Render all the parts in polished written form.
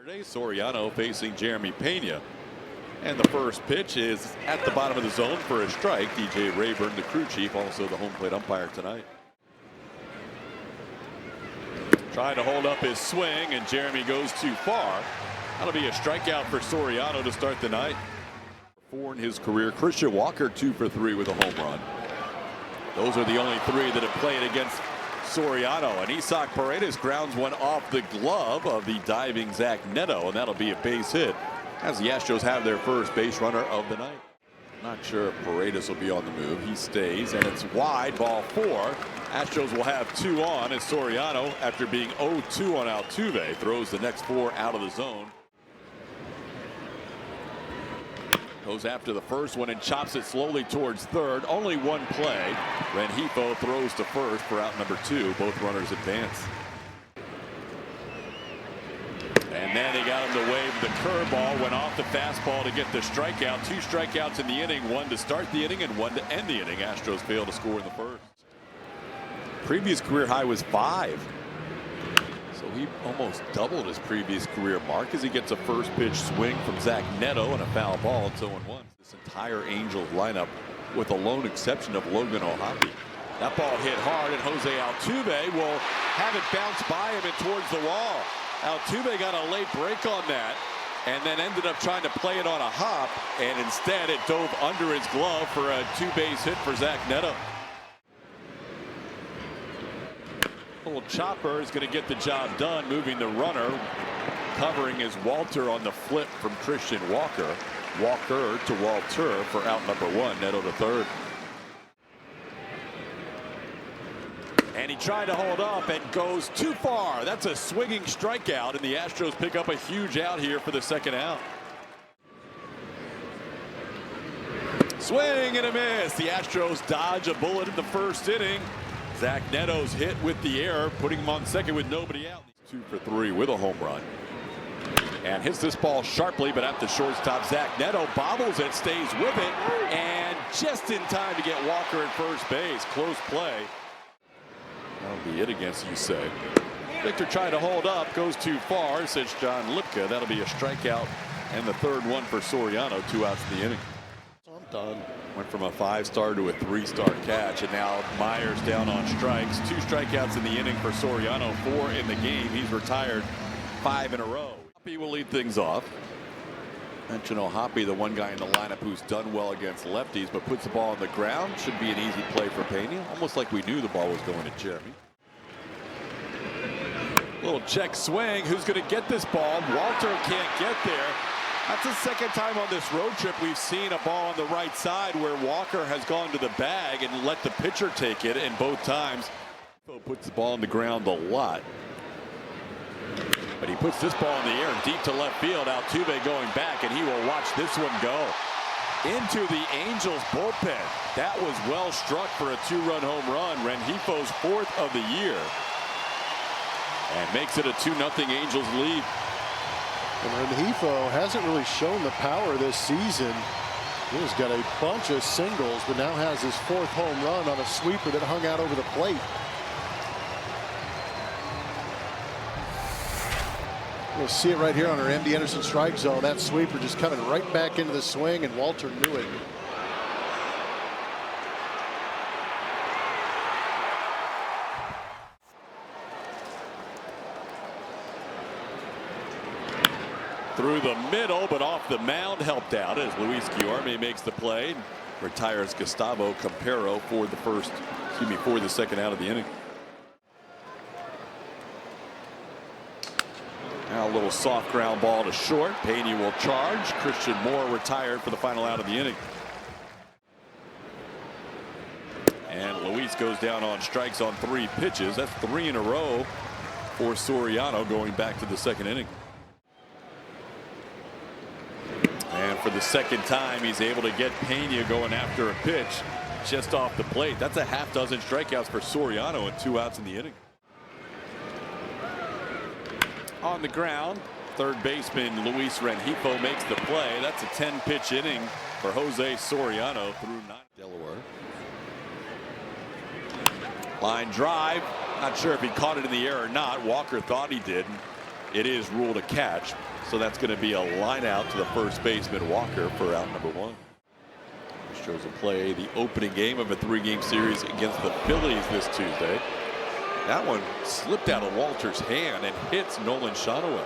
Saturday, Soriano facing Jeremy Pena. And the first pitch is at the bottom of the zone for a strike. DJ Rayburn, the crew chief, also the home plate umpire tonight. Trying to hold up his swing, and Jeremy goes too far. That'll be a strikeout for Soriano to start the night. 4 in his career. Christian Walker 2 for 3 with a home run. Those are the only 3 that have played against Soriano, and Isaac Paredes grounds one off the glove of the diving Zach Neto, and that'll be a base hit as the Astros have their first base runner of the night. Not sure if Paredes will be on the move. He stays, and it's wide, ball 4. Astros will have 2 on as Soriano, after being 0-2 on Altuve, throws the next 4 out of the zone. Goes after the first one and chops it slowly towards third. Only one play. Rengifo throws to first for out number 2. Both runners advance. And then they got him to wave the curveball. Went off the fastball to get the strikeout. 2 strikeouts in the inning. 1 to start the inning and 1 to end the inning. Astros fail to score in the first. Previous career high was 5. So he almost doubled his previous career mark as he gets a first pitch swing from Zach Neto and a foul ball. It's 0-1. This entire Angels lineup with the lone exception of Logan O'Hoppe. That ball hit hard, and Jose Altuve will have it bounce by him and towards the wall. Altuve got a late break on that and then ended up trying to play it on a hop, and instead it dove under his glove for a 2-base hit for Zach Neto. Little chopper is going to get the job done, moving the runner. Covering is Walter on the flip from Christian Walker. Walker to Walter for out number 1. Neto to third. And he tried to hold up and goes too far. That's a swinging strikeout, and the Astros pick up a huge out here for the second out. Swing and a miss. The Astros dodge a bullet in the first inning. Zach Neto's hit with the error, putting him on second with nobody out. 2 for 3 with a home run. And hits this ball sharply, but at the shortstop, Zach Neto bobbles it, stays with it, and just in time to get Walker at first base. Close play. That'll be it against you, say. Victor tried to hold up, goes too far, says John Lipka. That'll be a strikeout, and the third one for Soriano. 2 outs in the inning. I'm done. Went from a 5-star to a 3-star catch, and now Myers down on strikes. 2 strikeouts in the inning for Soriano, 4 in the game. He's retired 5 in a row. Hoppe will lead things off. Mention O'Hoppe, the one guy in the lineup who's done well against lefties, but puts the ball on the ground. Should be an easy play for Pena. Almost like we knew the ball was going to Jeremy. Little check swing. Who's going to get this ball? Walter can't get there. That's the second time on this road trip we've seen a ball on the right side where Walker has gone to the bag and let the pitcher take it, and both times puts the ball on the ground a lot. But he puts this ball in the air deep to left field. Altuve going back, and he will watch this one go into the Angels bullpen. That was well struck for a 2-run home run. Rengifo's 4th of the year, and makes it a 2-0 Angels lead. And Rengifo hasn't really shown the power this season. He's got a bunch of singles, but now has his 4th home run on a sweeper that hung out over the plate. We'll see it right here on our MD Anderson strike zone. That sweeper just coming right back into the swing, and Walter knew it. Through the middle, but off the mound, helped out as Luis Guillorme makes the play. Retires Gustavo Campero for the second out of the inning. Now a little soft ground ball to short. Pena will charge. Christian Moore retired for the final out of the inning. And Luis goes down on strikes on 3 pitches. That's 3 in a row for Soriano going back to the second inning. And for the second time, he's able to get Pena going after a pitch just off the plate. That's a half-dozen strikeouts for Soriano and 2 outs in the inning. On the ground, third baseman Luis Rengifo makes the play. That's a 10-pitch inning for Jose Soriano through 9. Delaware. Line drive. Not sure if he caught it in the air or not. Walker thought he did. It is ruled a catch. So that's going to be a line out to the first baseman Walker for out number 1. Astros will play the opening game of a 3-game series against the Phillies this Tuesday. That one slipped out of Walter's hand and hits Nolan Shonowell.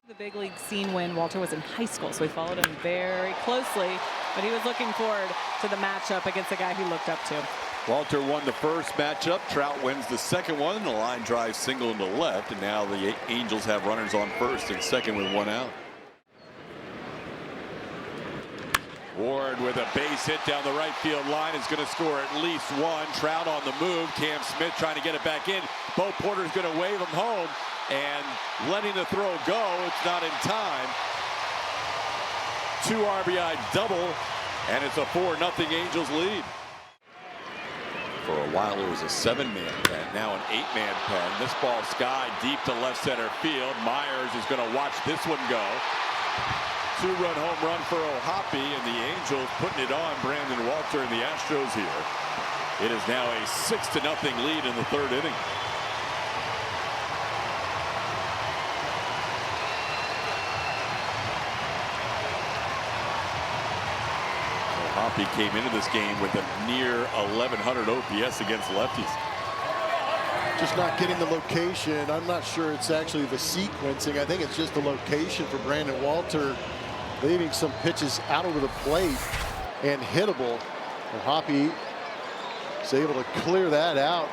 The big league scene when Walter was in high school, so we followed him very closely, but he was looking forward to the matchup against the guy he looked up to. Walter won the first matchup. Trout wins the second one. The line drive single into left, and now the Angels have runners on first and second with 1 out. Ward with a base hit down the right field line is going to score at least 1. Trout on the move. Cam Smith trying to get it back in. Bo Porter's going to wave him home and letting the throw go. It's not in time. 2 RBI double, and it's a 4-0 Angels lead. For a while it was a 7-man pen, now an 8-man pen. This ball sky deep to left center field. Myers is going to watch this one go. 2-run home run for O'Hoppe, and the Angels putting it on Brandon Walter and the Astros here. It is now a 6-0 lead in the 3rd inning. O'Hoppe came into this game with a near 1100 OPS against lefties. Just not getting the location. I'm not sure it's actually the sequencing. I think it's just the location for Brandon Walter, leaving some pitches out over the plate and hittable. O'Hoppe is able to clear that out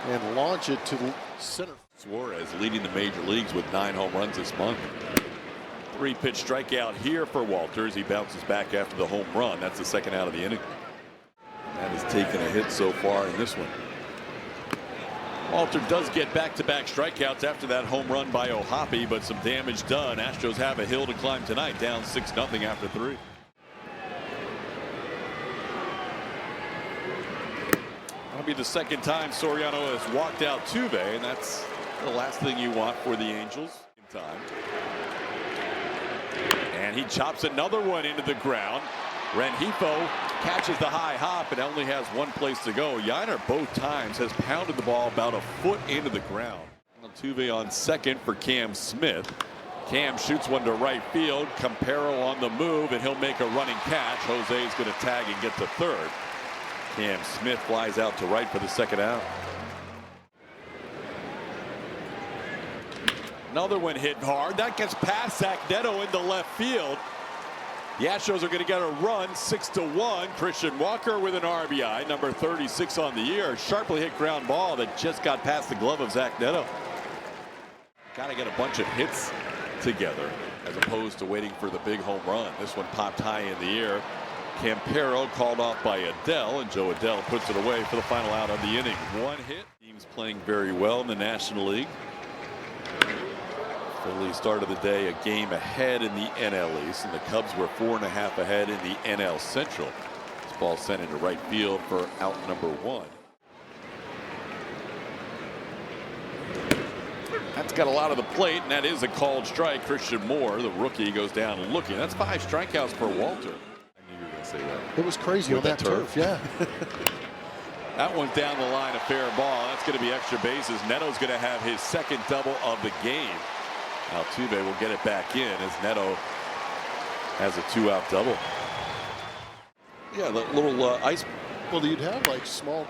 and launch it to the center. Suarez leading the major leagues with 9 home runs this month. 3-pitch strikeout here for Walters. He bounces back after the home run. That's the 2nd out of the inning. That has taken a hit so far in this one. Walter does get back-to-back strikeouts after that home run by O'Hoppe, but some damage done. Astros have a hill to climb tonight, down 6-0 after 3. That'll be the 2nd time Soriano has walked out Tuve, and that's the last thing you want for the Angels in time. And he chops another one into the ground. Rengifo catches the high hop and only has 1 place to go. Yainer both times has pounded the ball about a foot into the ground. Altuve on second for Cam Smith. Cam shoots one to right field. Campero on the move, and he'll make a running catch. Jose is going to tag and get to third. Cam Smith flies out to right for the 2nd out. Another one hit hard. That gets past Zach Neto into left field. The Astros are going to get a run, 6-1. Christian Walker with an RBI, number 36 on the year. Sharply hit ground ball that just got past the glove of Zach Neto. Got to get a bunch of hits together as opposed to waiting for the big home run. This one popped high in the air. Campero called off by Adele, and Joe Adele puts it away for the final out of the inning. 1 hit. Team's playing very well in the National League. Phillies started the day a game ahead in the NL East, and the Cubs were 4.5 ahead in the NL Central. This ball sent into right field for out number 1. That's got a lot of the plate, and that is a called strike. Christian Moore, the rookie, goes down looking. That's 5 strikeouts for Walter. I knew you were going to say that. It was crazy on that turf. Yeah. That one's down the line, a fair ball. That's going to be extra bases. Neto's going to have his 2nd double of the game. Altuve will get it back in as Neto has a 2-out double. Yeah, the little ice. Well, you'd have like small.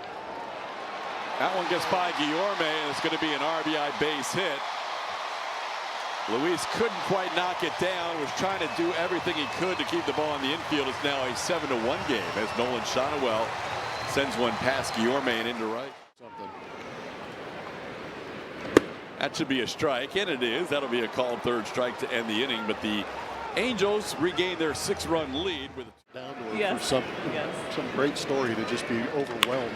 That one gets by Guillorme, and it's going to be an RBI base hit. Luis couldn't quite knock it down, was trying to do everything he could to keep the ball in the infield. It's now a 7-1 game as Nolan Shonowell sends one past Guillorme and into right. Something. That should be a strike, and it is. That'll be a called 3rd strike to end the inning, but the Angels regain their 6-run lead with down to for some great story to just be overwhelmed.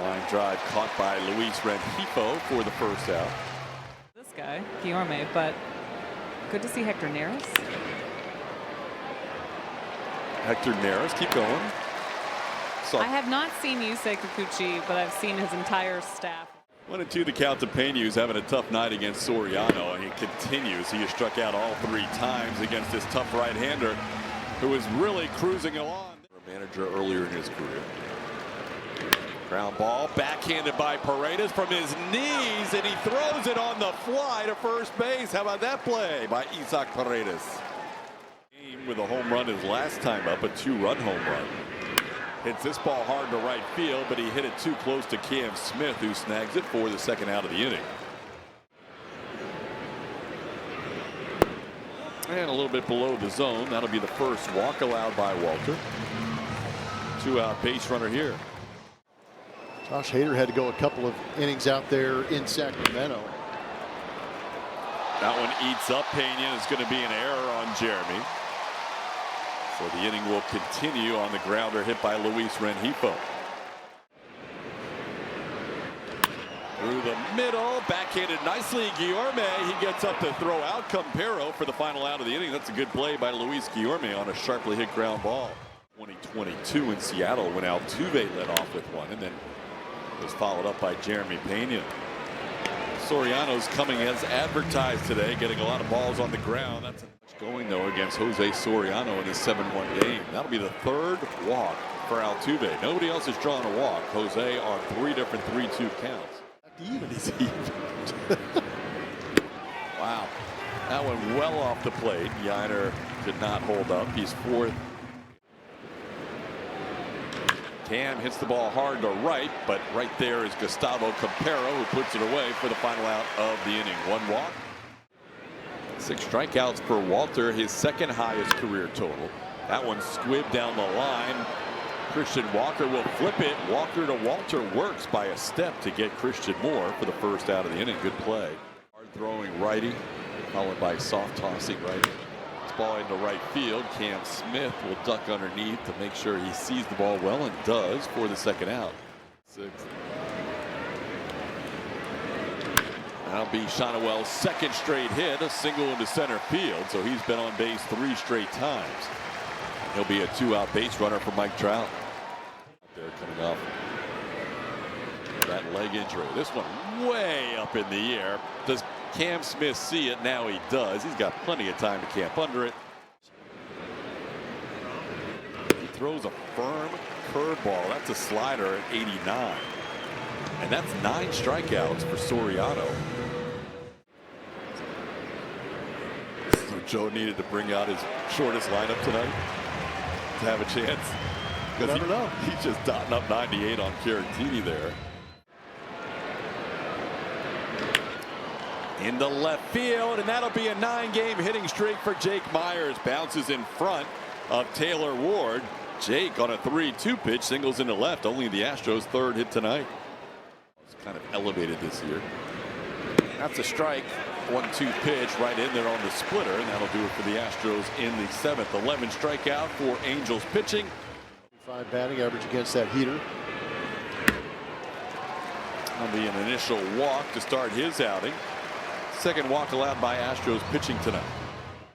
Line drive caught by Luis Rengifo for the 1st out. This guy, Guillorme, but good to see Hector Neris. Hector Neris, keep going. I have not seen Yusei Kikuchi, but I've seen his entire staff. 1-2 the count to Pena, who's having a tough night against Soriano, and he continues. He has struck out all 3 times against this tough right-hander who is really cruising along. A manager earlier in his career. Ground ball, backhanded by Paredes from his knees, and he throws it on the fly to first base. How about that play by Isaac Paredes? With a home run his last time up, a 2-run home run. Hits this ball hard to right field, but he hit it too close to Cam Smith, who snags it for the second out of the inning. And a little bit below the zone. That'll be the first walk allowed by Walter. 2-out base runner here. Josh Hader had to go a couple of innings out there in Sacramento. That one eats up Pena. It's going to be an error on Jeremy. So the inning will continue on the grounder hit by Luis Rengifo. Through the middle, backhanded nicely, Guillorme. He gets up to throw out Campero for the final out of the inning. That's a good play by Luis Guillorme on a sharply hit ground ball. 2022 in Seattle when Altuve led off with one, and then was followed up by Jeremy Pena. Soriano's coming as advertised today, getting a lot of balls on the ground. That's going though against Jose Soriano in his 7-1 game. That'll be the third walk for Altuve. Nobody else has drawn a walk. Jose on 3 different 3-2 counts. Even he's even. Wow, that one well off the plate. Yiner did not hold up. He's fourth. Cam hits the ball hard to right, but right there is Gustavo Campero, who puts it away for the final out of the inning. 1 walk. 6 strikeouts for Walter, his second highest career total. That one squibbed down the line. Christian Walker will flip it. Walker to Walter works by a step to get Christian Moore for the first out of the inning. Good play. Hard throwing righty, followed by soft tossing righty. This ball into right field. Cam Smith will duck underneath to make sure he sees the ball well, and does for the second out. 6. That'll be Shonowell's second straight hit, a single into center field, so he's been on base 3 straight times. He'll be a 2-out base runner for Mike Trout. They're coming off that leg injury. This one way up in the air. Does Cam Smith see it? Now he does. He's got plenty of time to camp under it. He throws a firm curveball. That's a slider at 89. And that's 9 strikeouts for Soriano. So Joe needed to bring out his shortest lineup tonight to have a chance. Never know. He's just dotting up 98 on Caratini there. Into left field, and that'll be a 9-game hitting streak for Jake Myers. Bounces in front of Taylor Ward. Jake on a 3-2 pitch, singles into left. Only the Astros' 3rd hit tonight. It's kind of elevated this year. That's a strike. 1-2 pitch right in there on the splitter, and that'll do it for the Astros in the 7th. 11 strikeout for Angels pitching. 5 batting average against that heater. That'll be an initial walk to start his outing. Second walk allowed by Astros pitching tonight.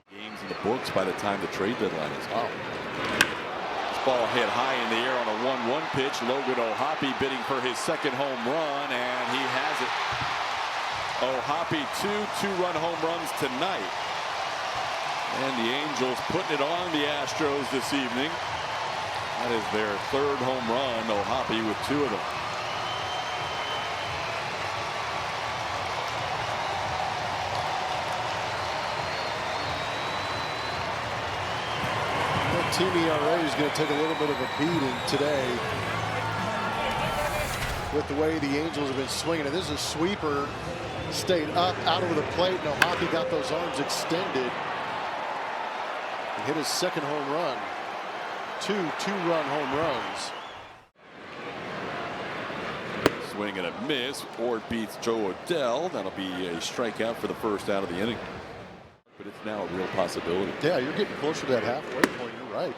Games in the books by the time the trade deadline is up. This ball hit high in the air on a 1-1 pitch. Logan O'Hoppe bidding for his second home run, and he has it. O'Hoppe 2-run home runs tonight. And the Angels putting it on the Astros this evening. That is their 3rd home run. O'Hoppe with 2 of them. That team ERA is going to take a little bit of a beating today with the way the Angels have been swinging. And this is a sweeper. Stayed up, out over the plate. No, Hoppe got those arms extended. He hit his second home run. 2-run home runs. Swing and a miss. Ward beats Joe Odell. That'll be a strikeout for the first out of the inning. But it's now a real possibility. Yeah, you're getting closer to that halfway point. You're right.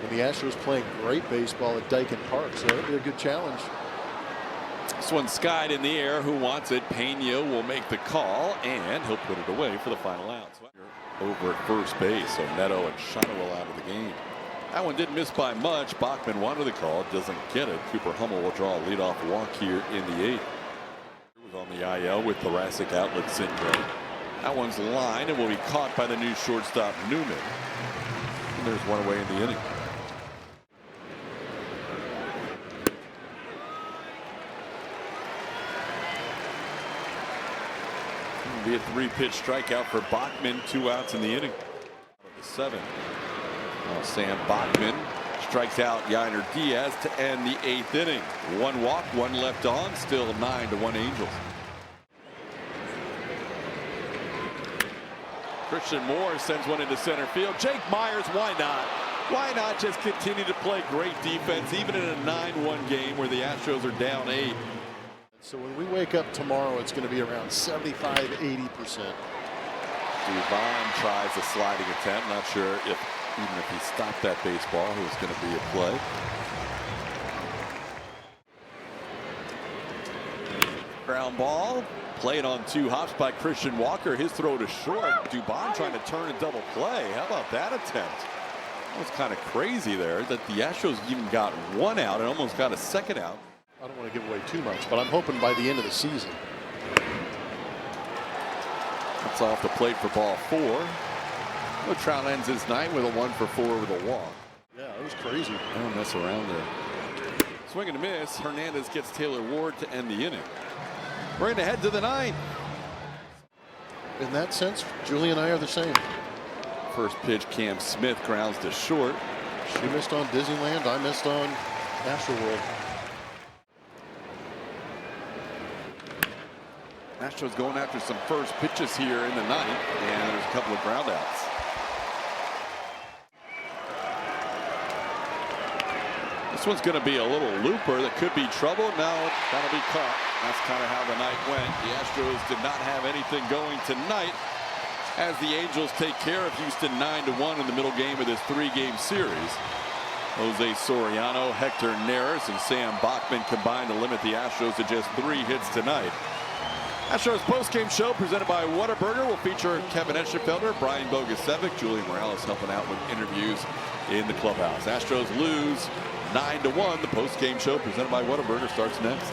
And the Astros playing great baseball at Dyken Park, so it'll be a good challenge. This one skied in the air. Who wants it? Pena will make the call, and he'll put it away for the final out. So over at first base, so Neto and Shonowell out of the game. That one didn't miss by much. Bachman wanted the call, doesn't get it. Cooper Hummel will draw a leadoff walk here in the 8th. He was on the IL with thoracic outlet syndrome. That one's lined and will be caught by the new shortstop Newman. And there's one away in the inning. be a 3-pitch strikeout for Bachman. 2 outs in the inning. The 7. Well, Sam Bachman strikes out Yainer Diaz to end the 8th inning. 1 walk, 1 left on. Still 9-1 Angels. Christian Moore sends one into center field. Jake Myers, why not? Why not just continue to play great defense, even in a 9-1 game where the Astros are down 8? So when we wake up tomorrow, it's going to be around 75–80%. Dubon tries a sliding attempt. Not sure if even if he stopped that baseball, it was going to be a play. Ground ball. Played on 2 hops by Christian Walker. His throw to short. Dubon trying to turn and double play. How about that attempt? That was kind of crazy there that the Astros even got 1 out and almost got a 2nd out. I don't want to give away too much, but I'm hoping by the end of the season. That's off the plate for ball 4. Trout ends his night with a 1-for-4 with a walk. Yeah, it was crazy. Don't mess around there. Swing and a miss. Hernandez gets Taylor Ward to end the inning. We're in ahead to the 9th. In that sense, Julie and I are the same. First pitch, Cam Smith grounds to short. She missed on Disneyland. I missed on Astroworld. Astros going after some first pitches here in the 9th, and there's a couple of ground outs. This one's going to be a little looper that could be trouble. No, that'll be caught. That's kind of how the night went. The Astros did not have anything going tonight as the Angels take care of Houston 9-1 in the middle game of this 3-game series. Jose Soriano, Hector Neris, and Sam Bachman combined to limit the Astros to just 3 hits tonight. Astros postgame show presented by Whataburger will feature Kevin Eschenfelder, Brian Bogusevic, Julian Morales helping out with interviews in the clubhouse. Astros lose 9-1. The postgame show presented by Whataburger starts next.